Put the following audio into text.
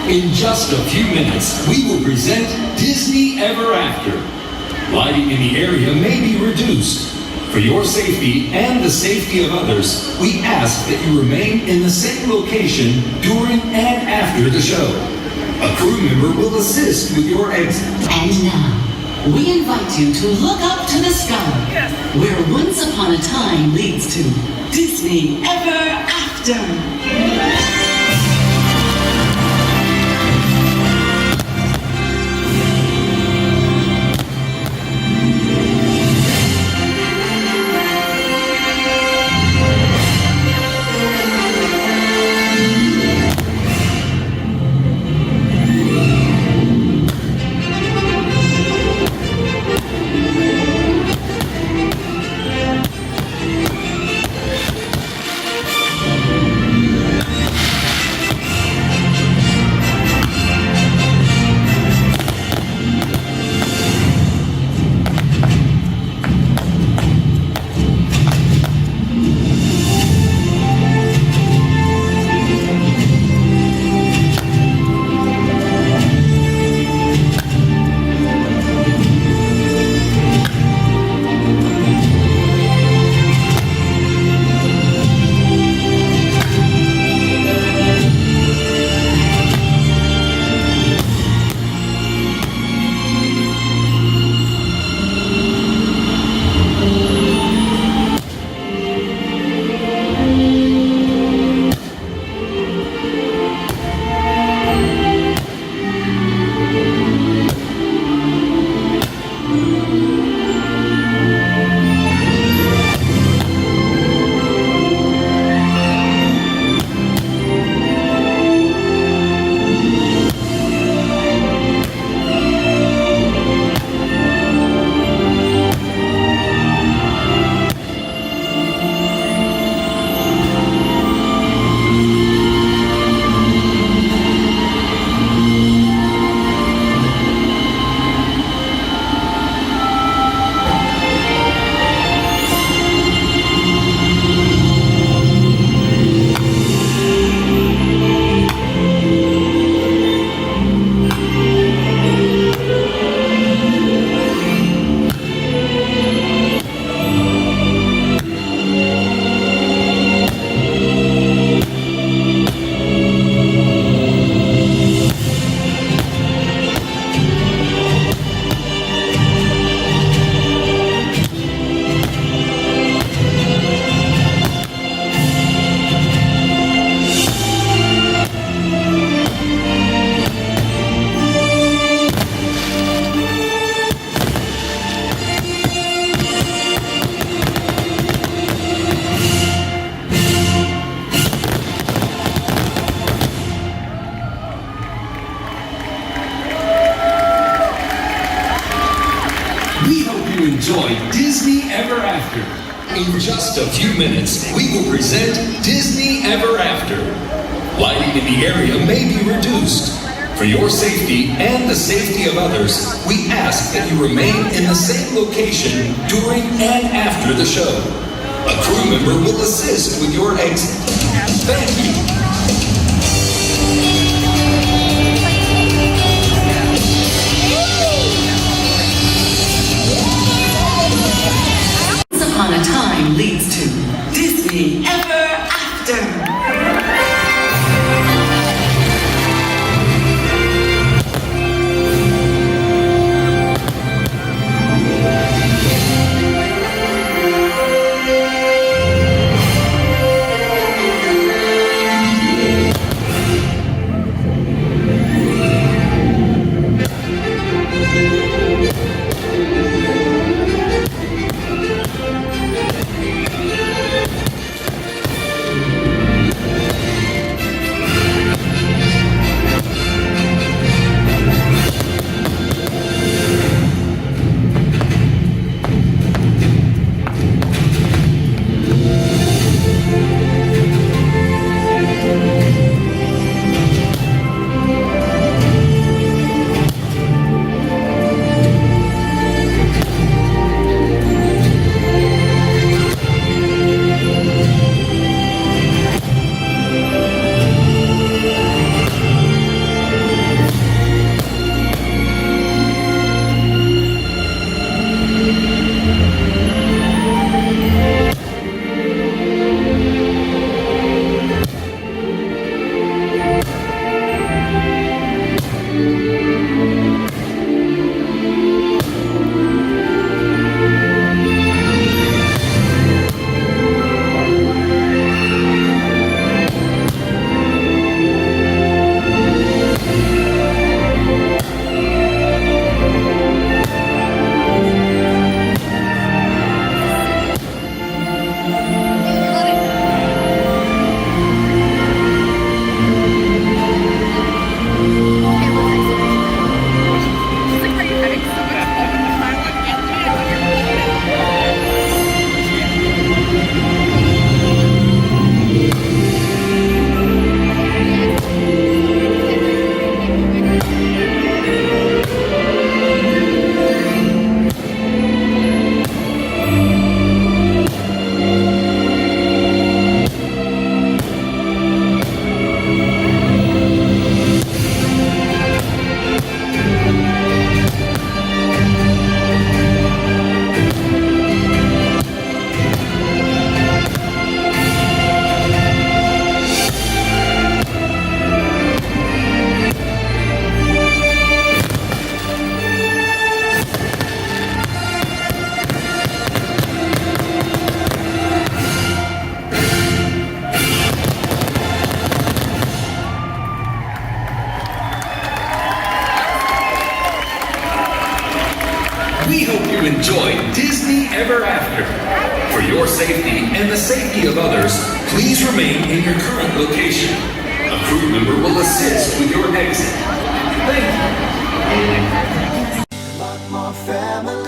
In just a few minutes, we will present Disney Ever After. Lighting in the area may be reduced. For your safety and the safety of others, we ask that you remain in the same location during and after the show. A crew member will assist with your exit. And now, we invite you to look up to the sky, where once upon a time leads to Disney Ever After. Enjoy Disney Ever After. In just a few minutes, we will present Disney Ever After. Lighting in the area may be reduced. For your safety and the safety of others, we ask that you remain in the same location during and after the show. A crew member will assist with your exit. Thank you. Upon a time leads to Disney Ever After. We hope you enjoyed Disney Ever After. For your safety and the safety of others, please remain in your current location. A crew member will assist with your exit. Thank you. Lot more family.